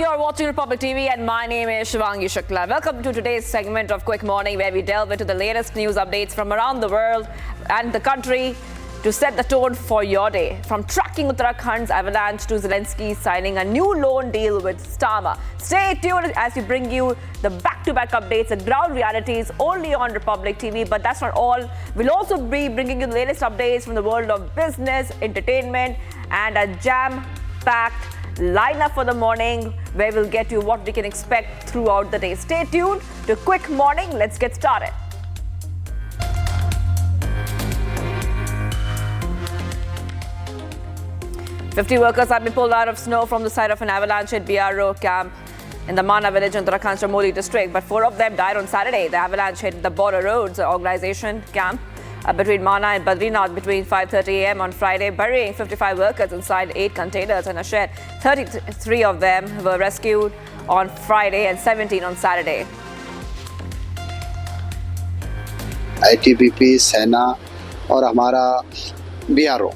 You're watching Republic TV and my name is Shivangi Shukla. Welcome to today's segment of Quick Morning, where we delve into the latest news updates from around the world and the country to set the tone for your day. From tracking Uttarakhand's avalanche to Zelensky signing a new loan deal with Starmer. Stay tuned as we bring you the back-to-back updates and ground realities only on Republic TV. But that's not all. We'll also be bringing you the latest updates from the world of business, entertainment, and a jam-packed lineup for the morning, where we'll get you what we can expect throughout the day. Stay tuned to Quick Morning. Let's get started. "50 workers have been pulled out of snow from the site of an avalanche at BRO camp in the Mana village in Uttarakhand's Chamoli district, but 4 of them died on Saturday. The avalanche hit the Border Roads Organization camp between Mana and Badrinath between 5:30 a.m. on Friday, burying 55 workers inside 8 containers in a shed. 33 of them were rescued on Friday and 17 on Saturday. ITBP, सेना और हमारा BRO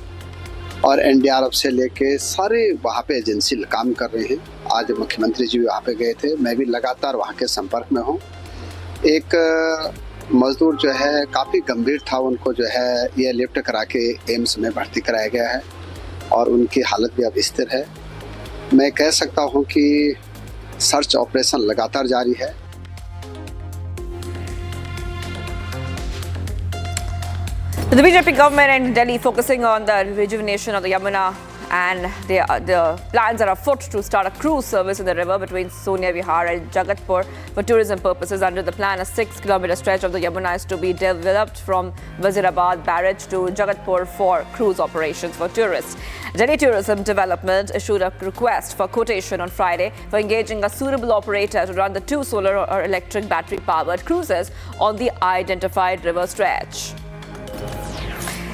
और NDRF से लेके सारे वहाँ पे agency काम कर रहे हैं। आज मुख्यमंत्री जी भी वहाँ पे गए थे, मैं भी लगातार वहाँ के संपर्क में हूँ। एक मजदूर जो है काफ़ी गंभीर था, उनको जो है ये लिफ्ट करा के एम्स में भर्ती कराया गया है और उनकी हालत भी अब स्थिर है। मैं कह सकता हूँ कि सर्च ऑपरेशन लगातार जारी है। The BJP government in Delhi focusing on the rejuvenation of the Yamuna, and the plans are afoot to start a cruise service in the river between Sonia Vihar and Jagatpur for tourism purposes. Under the plan, a 6-kilometer stretch of the Yamuna is to be developed from Wazirabad barrage to Jagatpur for cruise operations for tourists. Delhi Tourism Development issued a request for quotation on Friday for engaging a suitable operator to run the 2 solar or electric battery-powered cruises on the identified river stretch.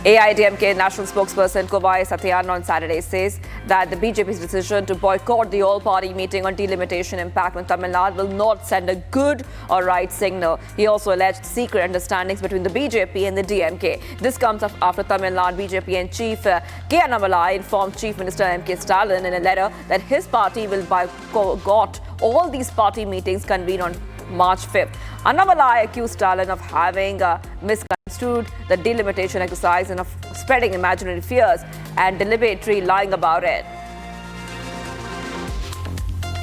AIDMK national spokesperson Kovai Satyan on Saturday says that the BJP's decision to boycott the all-party meeting on delimitation impact on Tamil Nadu will not send a good or right signal. He also alleged secret understandings between the BJP and the DMK. This comes after Tamil Nadu BJP and Chief K. Annamalai informed Chief Minister M.K. Stalin in a letter that his party will boycott all these party meetings convened on March 5th. Annamalai accused Stalin of having misconstrued the delimitation exercise and of spreading imaginary fears and deliberately lying about it.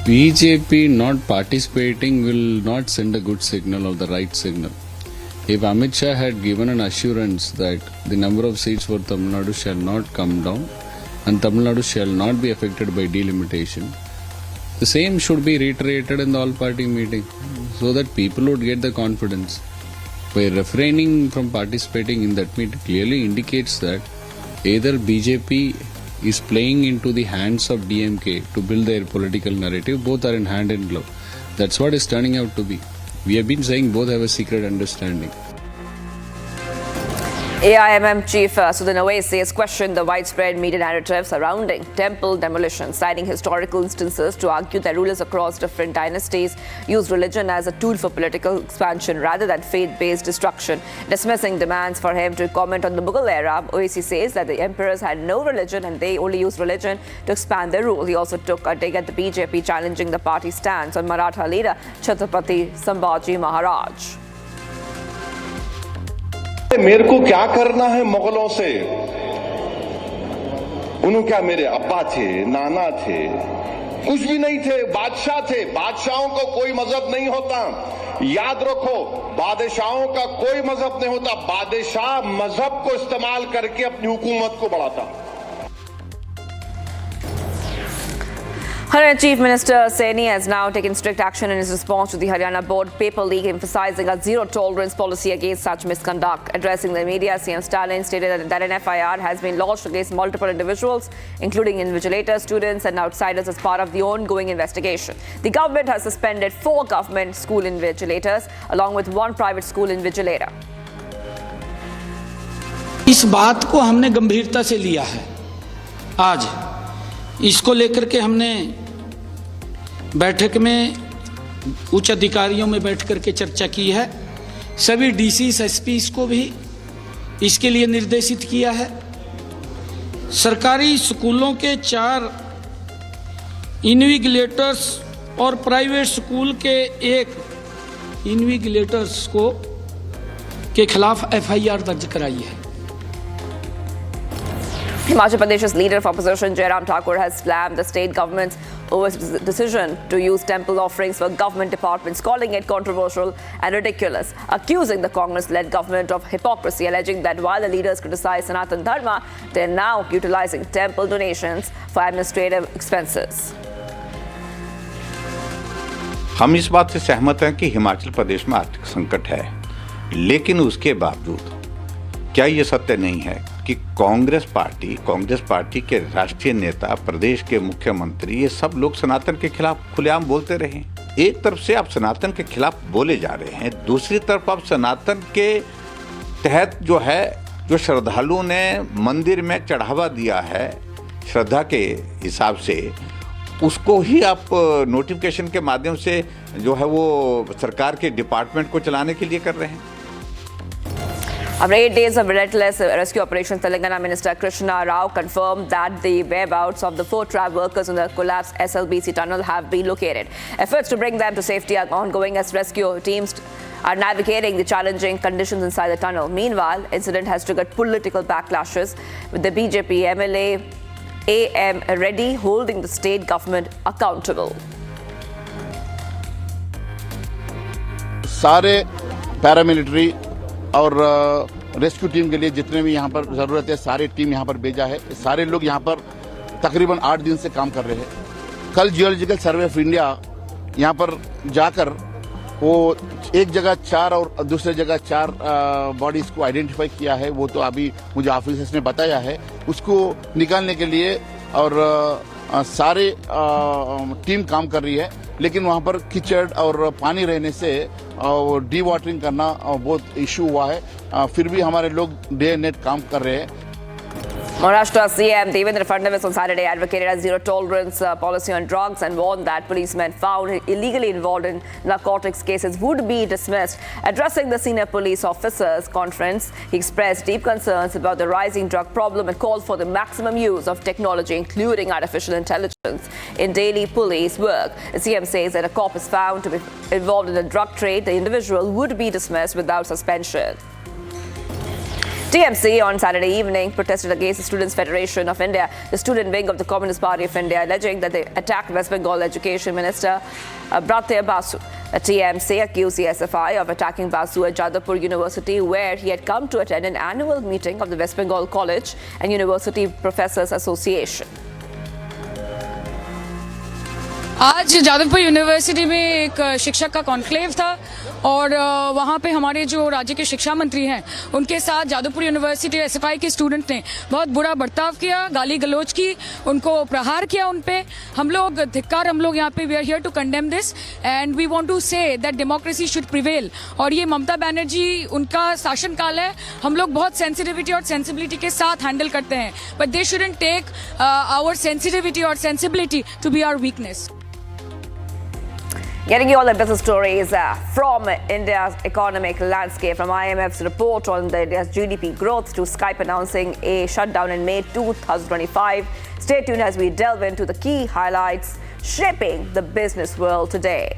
BJP not participating will not send a good signal or the right signal. If Amit Shah had given an assurance that the number of seats for Tamil Nadu shall not come down and Tamil Nadu shall not be affected by delimitation, the same should be reiterated in the all-party meeting so that people would get the confidence. By refraining from participating in that meeting clearly indicates that either BJP is playing into the hands of DMK to build their political narrative, both are in hand and glove. That's what is turning out to be. We have been saying both have a secret understanding. AIMM Chief Sudhin Owaisi has questioned the widespread media narrative surrounding temple demolition, citing historical instances to argue that rulers across different dynasties used religion as a tool for political expansion rather than faith-based destruction. Dismissing demands for him to comment on the Mughal era, Owaisi says that the emperors had no religion and they only used religion to expand their rule. He also took a dig at the BJP, challenging the party's stance on Maratha leader Chhatrapati Sambhaji Maharaj. मेरे को क्या करना है मुगलों से? उन्होंने क्या मेरे अब्बा थे, नाना थे? कुछ भी नहीं थे, बादशाह थे। बादशाहों को कोई मजहब नहीं होता। याद रखो, बादशाहों का कोई मजहब नहीं होता। बादशाह मजहब को इस्तेमाल करके अपनी हुकूमत को बढ़ाता। Haryana Chief Minister Saini has now taken strict action in his response to the Haryana board paper leak, emphasizing a zero-tolerance policy against such misconduct. Addressing the media, CM Stalin stated that an FIR has been lodged against multiple individuals, including invigilators, students and outsiders, as part of the ongoing investigation. The government has suspended 4 government school invigilators, along with 1 private school invigilator. इस बात को हमने गंभीरता से लिया है। आज इसको लेकर के हमने बैठक में उच्च अधिकारियों में बैठ करके चर्चा की है। सभी डीसीस एसपीस को भी इसके लिए निर्देशित किया है। सरकारी स्कूलों के 4 इन्विजिलेटर्स और प्राइवेट स्कूल के एक इन्विजिलेटर्स के खिलाफ FIR दर्ज कराई है। Himachal Pradesh's leader of opposition, Jairam Thakur, has slammed the state government's decision to use temple offerings for government departments, calling it controversial and ridiculous, accusing the Congress-led government of hypocrisy, alleging that while the leaders criticize Sanatan Dharma, they are now utilizing temple donations for administrative expenses. हम इस बात से सहमत हैं कि हिमाचल प्रदेश में आर्थिक संकट है, लेकिन उसके बावजूद क्या ये सत्य नहीं है कि कांग्रेस पार्टी के राष्ट्रीय नेता, प्रदेश के मुख्यमंत्री, ये सब लोग सनातन के खिलाफ खुलेआम बोलते रहे। एक तरफ से आप सनातन के खिलाफ बोले जा रहे हैं, दूसरी तरफ आप सनातन के तहत जो श्रद्धालुओं ने मंदिर में चढ़ावा दिया है श्रद्धा के हिसाब से, उसको ही आप नोटिफिकेशन के माध्यम से वो सरकार के डिपार्टमेंट को चलाने के लिए कर रहे हैं। After 8 days of relentless rescue operations, Telangana Minister Krishna Rao confirmed that the whereabouts of the 4 trapped workers in the collapsed SLBC tunnel have been located. Efforts to bring them to safety are ongoing as rescue teams are navigating the challenging conditions inside the tunnel. Meanwhile, incident has triggered political backlashes, with the BJP MLA AM Reddy holding the state government accountable. सारे paramilitary और rescue team के लिए जितने भी यहाँ पर ज़रूरत है, सारी टीम यहाँ पर भेजा है। सारे लोग यहाँ पर तकरीबन 8 दिन से काम कर रहे हैं। कल जियोलॉजिकल सर्वे ऑफ इंडिया यहाँ पर जाकर वो एक जगह 4 और दूसरे जगह 4 बॉडीज को आइडेंटिफाई किया है। वो तो अभी मुझे ऑफिसर्स ने बताया है, उसको निकालने के लिए और सारे टीम काम कर रही है। लेकिन वहाँ पर कीचड़ और पानी रहने से डी वाटरिंग करना बहुत इशू हुआ है। फिर भी हमारे लोग डे एंड नाइट काम कर रहे हैं। Maharashtra CM Devendra Fadnavis on Saturday advocated a zero-tolerance policy on drugs and warned that policemen found illegally involved in narcotics cases would be dismissed. Addressing the senior police officers conference, he expressed deep concerns about the rising drug problem and called for the maximum use of technology, including artificial intelligence, in daily police work. The CM says that a cop is found to be involved in the drug trade, the individual would be dismissed without suspension. TMC on Saturday evening protested against the Students' Federation of India, the student wing of the Communist Party of India, alleging that they attacked West Bengal Education Minister Bharatiya Basu. The TMC accused the SFI of attacking Basu at Jagatpur University, where he had come to attend an annual meeting of the West Bengal College and University Professors Association. आज Jadavpur university में एक शिक्षक का conclave था और वहाँ पे हमारे जो राज्य के शिक्षा मंत्री हैं उनके साथ जादवपुर यूनिवर्सिटी एसएफआई के स्टूडेंट ने बहुत बुरा बर्ताव किया, गाली गलौज की, उनको प्रहार किया उन पे। हम लोग धिक्कार, हम लोग यहाँ पे we are here to condemn this and we want to say that democracy should prevail. और ये ममता बनर्जी उनका शासनकाल है, हम लोग बहुत सेंसिटिविटी और सेंसिबिलिटी के साथ हैंडल करते हैं, but they shouldn't take our sensitivity और sensibility to be our weakness. Getting you all the business stories from India's economic landscape, from IMF's report on India's GDP growth to Skype announcing a shutdown in May 2025. Stay tuned as we delve into the key highlights shaping the business world today.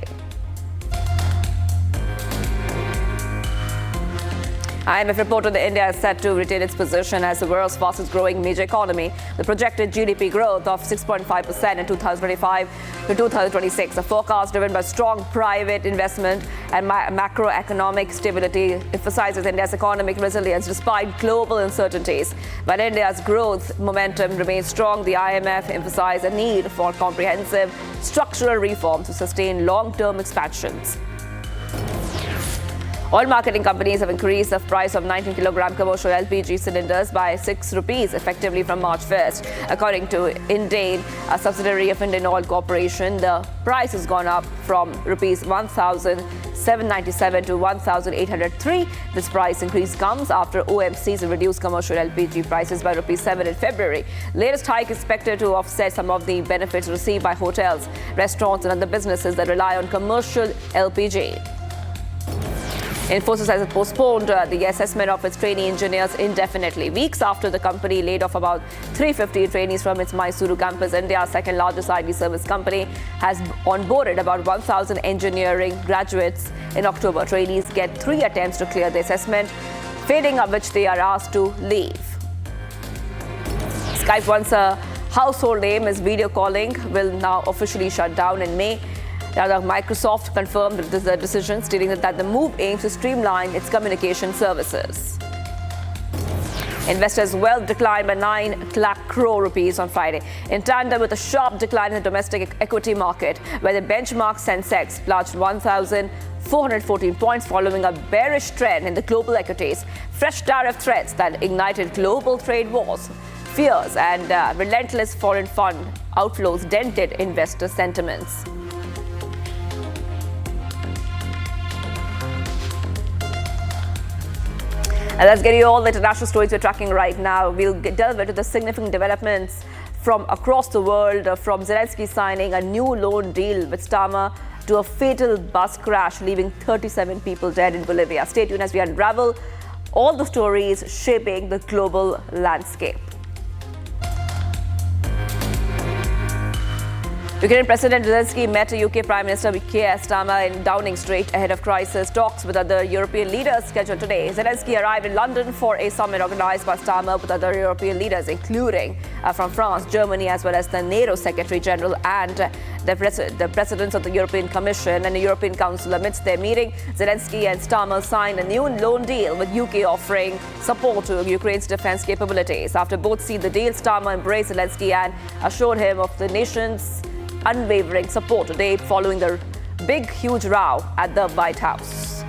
IMF reported that India is set to retain its position as the world's fastest growing major economy. The projected GDP growth of 6.5% in 2025 to 2026, a forecast driven by strong private investment and macroeconomic stability, emphasizes India's economic resilience despite global uncertainties. While India's growth momentum remains strong, the IMF emphasized a need for comprehensive structural reforms to sustain long-term expansions. Oil marketing companies have increased the price of 19-kilogram commercial LPG cylinders by 6 rupees effectively from March 1st. According to Indane, a subsidiary of Indian Oil Corporation, the price has gone up from rupees 1,797 to 1,803. This price increase comes after OMCs reduced commercial LPG prices by rupees 7 in February. Latest hike is expected to offset some of the benefits received by hotels, restaurants and other businesses that rely on commercial LPG. Infosys has postponed the assessment of its trainee engineers indefinitely, weeks after the company laid off about 350 trainees from its Mysuru campus. India's second largest IT service company has onboarded about 1,000 engineering graduates in October. Trainees get 3 attempts to clear the assessment, failing of which they are asked to leave. Skype, once a household name, is video calling will now officially shut down in May. Rather, Microsoft confirmed the decision, stating that the move aims to streamline its communication services. Investors' wealth declined by 9 lakh crore rupees on Friday, in tandem with a sharp decline in the domestic equity market, where the benchmark Sensex plunged 1,414 points following a bearish trend in the global equities. Fresh tariff threats that ignited global trade wars, fears, and relentless foreign fund outflows dented investor sentiments. And let's get you all the international stories we're tracking right now. We'll delve into the significant developments from across the world, from Zelensky signing a new loan deal with Starmer to a fatal bus crash, leaving 37 people dead in Bolivia. Stay tuned as we unravel all the stories shaping the global landscape. Ukrainian President Zelensky met UK Prime Minister Keir Starmer in Downing Street ahead of crisis talks with other European leaders scheduled today. Zelensky arrived in London for a summit organized by Starmer with other European leaders, including from France, Germany, as well as the NATO Secretary General and the presidents of the European Commission and the European Council. Amidst their meeting, Zelensky and Starmer signed a new loan deal with UK offering support to Ukraine's defense capabilities. After both sealed the deal, Starmer embraced Zelensky and assured him of the nation's unwavering support today following the huge row at the White House.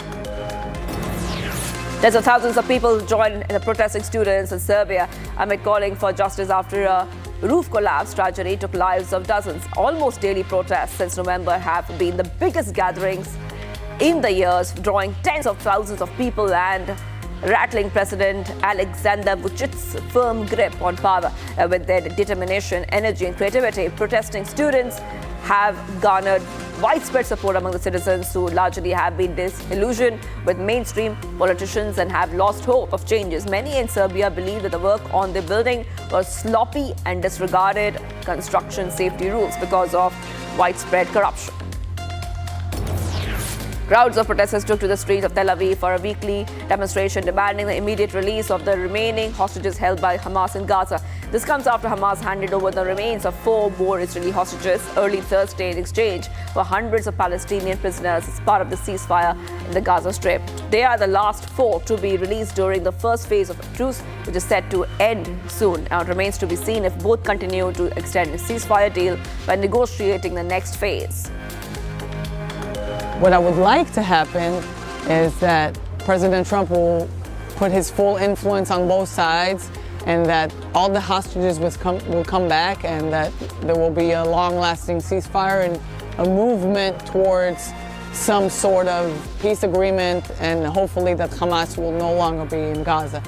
Tens of thousands of people joined the protesting students in Serbia amid calling for justice after a roof collapse tragedy took lives of dozens. Almost daily protests since November have been the biggest gatherings in the years, drawing tens of thousands of people and rattling President Alexander Vucic's firm grip on power. With their determination, energy and creativity, protesting students have garnered widespread support among the citizens who largely have been disillusioned with mainstream politicians and have lost hope of changes. Many in Serbia believe that the work on the building was sloppy and disregarded construction safety rules because of widespread corruption. Crowds of protesters took to the streets of Tel Aviv for a weekly demonstration demanding the immediate release of the remaining hostages held by Hamas in Gaza. This comes after Hamas handed over the remains of 4 more Israeli hostages early Thursday in exchange for hundreds of Palestinian prisoners as part of the ceasefire in the Gaza Strip. They are the last 4 to be released during the first phase of a truce, which is set to end soon. Now it remains to be seen if both continue to extend the ceasefire deal by negotiating the next phase. What I would like to happen is that President Trump will put his full influence on both sides and that all the hostages will come back and that there will be a long-lasting ceasefire and a movement towards some sort of peace agreement, and hopefully that Hamas will no longer be in Gaza.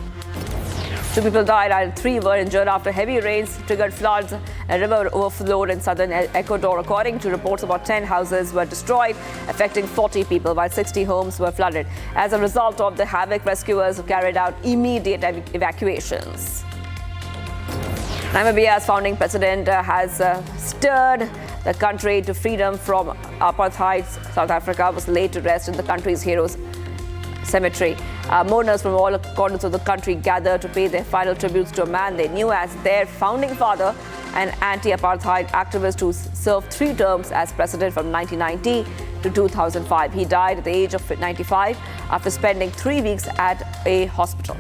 2 people died and 3 were injured after heavy rains triggered floods. A river overflowed in southern Ecuador. According to reports, about 10 houses were destroyed, affecting 40 people, while 60 homes were flooded. As a result of the havoc, rescuers carried out immediate evacuations. Namibia's founding president has stirred the country to freedom from apartheid. South Africa was laid to rest in the country's heroes' cemetery. Mourners from all corners of the country gathered to pay their final tributes to a man they knew as their founding father, an anti-apartheid activist who served 3 terms as president from 1990 to 2005. He died at the age of 95 after spending 3 weeks at a hospital.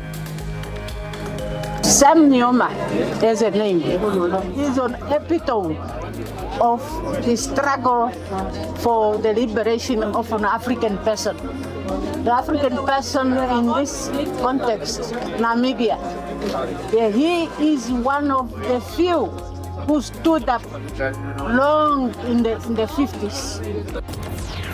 Sam Nujoma is a name. He's an epitome of the struggle for the liberation of an African person. The African person in this context, Namibia, he is one of the few who stood up long in the 50s.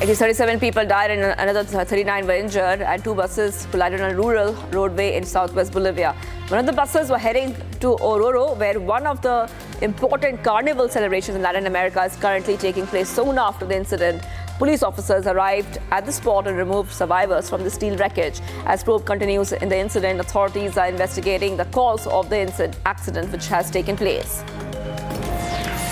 At least 37 people died and another 39 were injured, and 2 buses collided on a rural roadway in southwest Bolivia. One of the buses were heading to Oruro, where one of the important carnival celebrations in Latin America is currently taking place. Soon after the incident, Police officers arrived at the spot and removed survivors from the steel wreckage. As probe continues in the incident, authorities are investigating the cause of the accident which has taken place.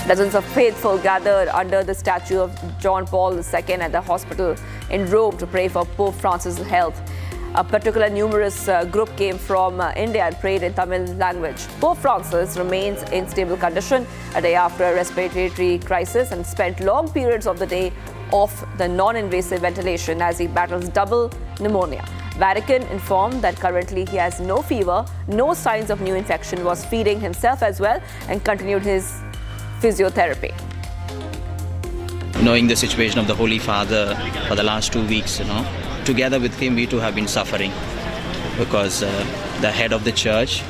Dozens of faithful gathered under the statue of John Paul II at the hospital in Rome to pray for Pope Francis' health. A particular numerous group came from India and prayed in Tamil language. Pope Francis remains in stable condition a day after a respiratory crisis and spent long periods of the day off the non-invasive ventilation as he battles double pneumonia. Vatican informed that currently he has no fever, no signs of new infection, was feeding himself as well and continued his physiotherapy. Knowing the situation of the Holy Father for the last 2 weeks, together with him we too have been suffering because the head of the church,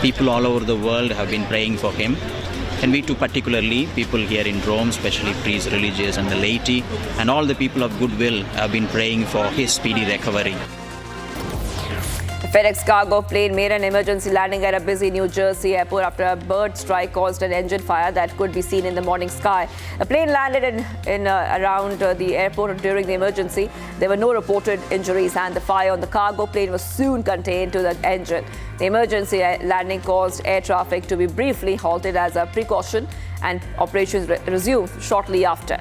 people all over the world have been praying for him. And we too, particularly people here in Rome, especially priests, religious and the laity, and all the people of goodwill have been praying for his speedy recovery. The FedEx cargo plane made an emergency landing at a busy New Jersey airport after a bird strike caused an engine fire that could be seen in the morning sky. The plane landed around the airport during the emergency. There were no reported injuries and the fire on the cargo plane was soon contained to the engine. The emergency landing caused air traffic to be briefly halted as a precaution and operations resumed shortly after.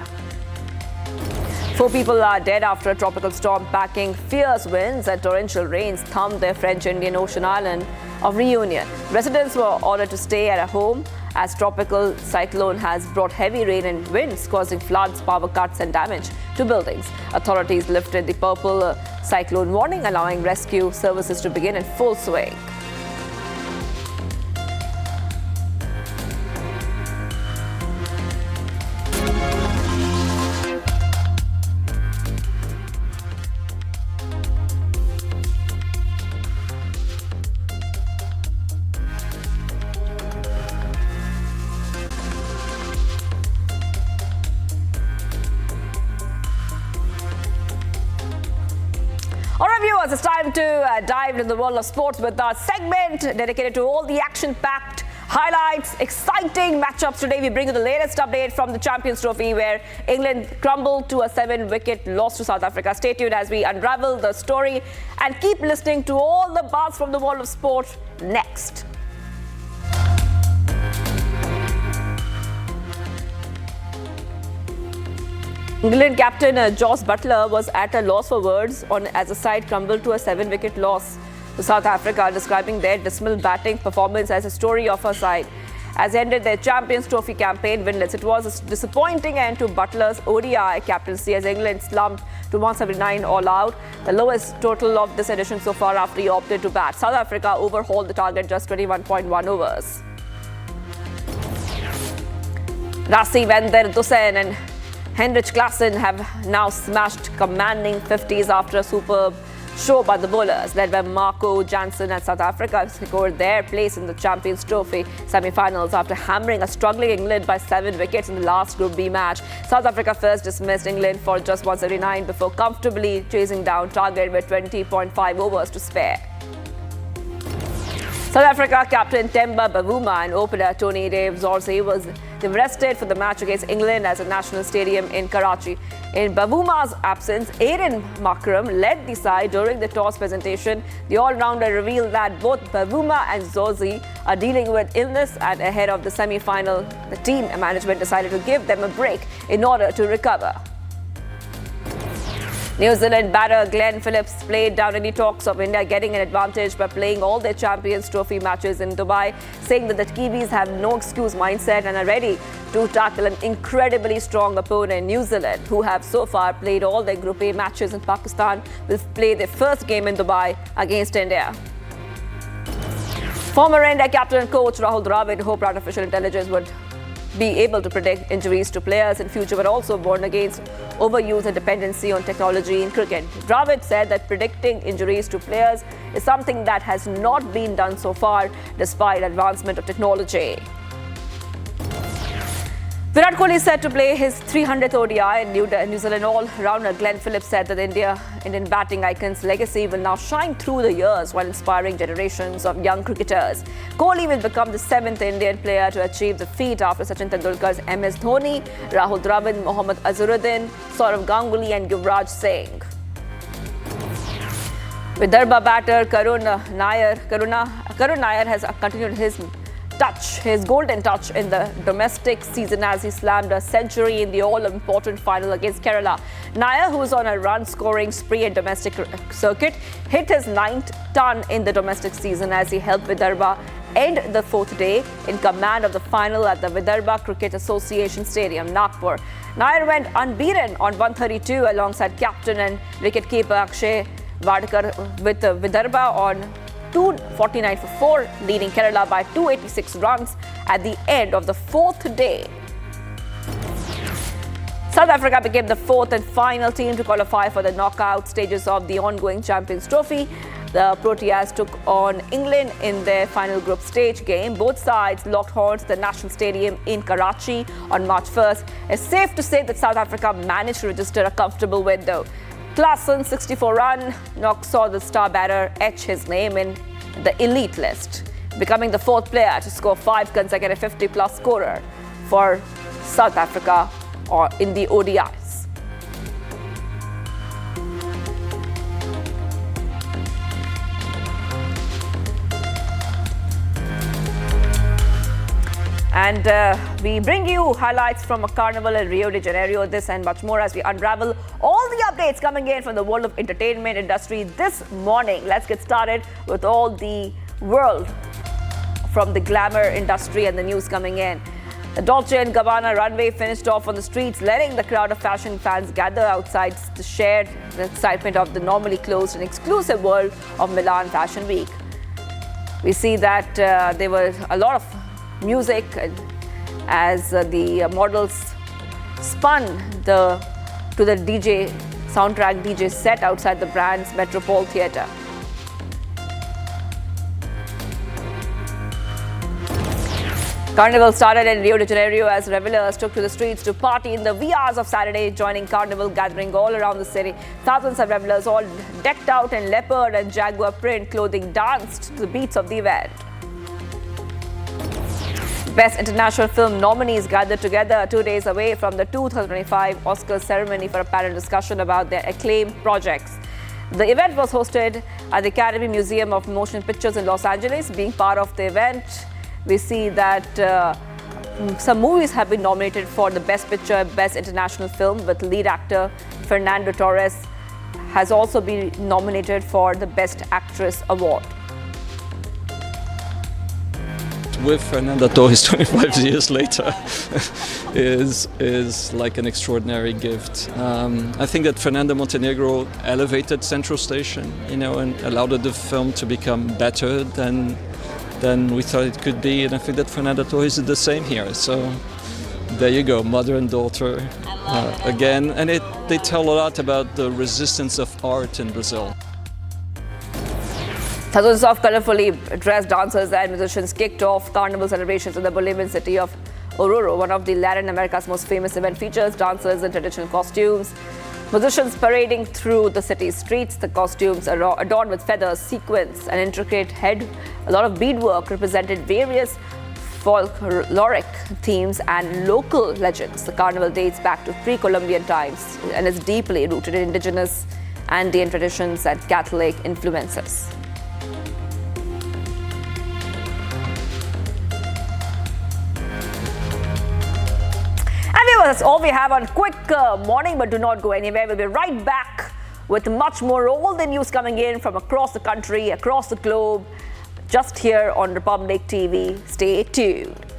4 people are dead after a tropical storm packing fierce winds and torrential rains thumped their French Indian Ocean island of Reunion. Residents were ordered to stay at home as tropical cyclone has brought heavy rain and winds causing floods, power cuts and damage to buildings. Authorities lifted the purple cyclone warning, allowing rescue services to begin in full swing. All right, viewers, it's time to dive into the world of sports with our segment dedicated to all the action-packed highlights, exciting matchups. Today, we bring you the latest update from the Champions Trophy, where England crumbled to a 7-wicket loss to South Africa. Stay tuned as we unravel the story and keep listening to all the buzz from the world of sport next. England captain Jos Buttler was at a loss for words as the side crumbled to a 7-wicket loss to South Africa, describing their dismal batting performance as a story of her side. As ended their Champions Trophy campaign winless, it was a disappointing end to Butler's ODI captaincy as England slumped to 179 all out, the lowest total of this edition so far after he opted to bat. South Africa overhauled the target just 21.1 overs. Rassie van der Dussen and Henrik Klaassen have now smashed commanding 50s after a superb show by the bowlers, led by Marco Jansen. And South Africa secured their place in the Champions Trophy semi-finals after hammering a struggling England by 7 wickets in the last Group B match. South Africa first dismissed England for just 179 before comfortably chasing down target with 20.5 overs to spare. South Africa captain Temba Bavuma and opener Tony Zorzi was rested for the match against England at the National Stadium in Karachi. In Bavuma's absence, Aiden Makram led the side during the toss presentation. The all-rounder revealed that both Bavuma and Zorzi are dealing with illness, and ahead of the semi-final, the team management decided to give them a break in order to recover. New Zealand batter Glenn Phillips played down any talks of India getting an advantage by playing all their Champions Trophy matches in Dubai, saying that the Kiwis have no excuse mindset and are ready to tackle an incredibly strong opponent, New Zealand, who have so far played all their Group A matches in Pakistan, will play their first game in Dubai against India. Former India captain and coach Rahul Dravid hoped artificial intelligence would be able to predict injuries to players in future, but also warned against overuse and dependency on technology in cricket. Dravid said that predicting injuries to players is something that has not been done so far, despite advancement of technology. Virat Kohli is set to play his 300th ODI in New Zealand. All-rounder Glenn Phillips said that Indian batting icon's legacy will now shine through the years while inspiring generations of young cricketers. Kohli will become the 7th Indian player to achieve the feat after Sachin Tendulkar's MS Dhoni, Rahul Dravid, Mohammad Azharuddin, Saurav Ganguly and Yuvraj Singh. Vidarbha batter Karun Nair has continued his golden touch in the domestic season as he slammed a century in the all-important final against Kerala. Nair, who is on a run-scoring spree in domestic circuit, hit his 9th ton in the domestic season as he helped Vidarbha end the 4th day in command of the final at the Vidarbha Cricket Association Stadium, Nagpur. Nair went unbeaten on 132 alongside captain and wicketkeeper Akshay Vadkar with Vidarbha on 249 for 4, leading Kerala by 286 runs at the end of the 4th day. South Africa became the 4th and final team to qualify for the knockout stages of the ongoing Champions Trophy. The Proteas took on England in their final group stage game. Both sides locked horns at the National Stadium in Karachi on March 1st. It's safe to say that South Africa managed to register a comfortable win though. Klassen 64-run knock saw the star batter etch his name in the elite list, becoming the 4th player to score 5 consecutive 50-plus scorer for South Africa in the ODIs. And we bring you highlights from a carnival in Rio de Janeiro, this and much more as we unravel all the updates coming in from the world of entertainment industry this morning. Let's get started with all the world from the glamour industry and the news coming in. The Dolce & Gabbana runway finished off on the streets, letting the crowd of fashion fans gather outside to share the excitement of the normally closed and exclusive world of Milan Fashion Week. We see that there was a lot of music as the models spun to the soundtrack DJ set outside the brand's Metropole Theatre. Carnival started in Rio de Janeiro as revelers took to the streets to party in the wee hours of Saturday, joining Carnival gathering all around the city. Thousands of revelers, all decked out in leopard and jaguar print clothing, danced to the beats of the event. Best International Film nominees gathered together 2 days away from the 2025 Oscars ceremony for a panel discussion about their acclaimed projects. The event was hosted at the Academy Museum of Motion Pictures in Los Angeles. Being part of the event, we see that some movies have been nominated for the Best Picture, Best International Film, with lead actor Fernando Torres has also been nominated for the Best Actress award. With Fernando Torres 25 years later is like an extraordinary gift. I think that Fernando Montenegro elevated Central Station, and allowed the film to become better than we thought it could be. And I think that Fernando Torres is the same here. So there you go, mother and daughter again. And they tell a lot about the resistance of art in Brazil. Thousands of colorfully dressed dancers and musicians kicked off carnival celebrations in the Bolivian city of Oruro. One of the Latin America's most famous event features dancers in traditional costumes, musicians parading through the city's streets. The costumes are adorned with feathers, sequins, and intricate a lot of beadwork represented various folkloric themes and local legends. The carnival dates back to pre-Columbian times and is deeply rooted in indigenous Andean traditions and Catholic influences. That's all we have on Quick Morning, but do not go anywhere. We'll be right back with much more, all the news coming in from across the country, across the globe, just here on Republic TV. Stay tuned.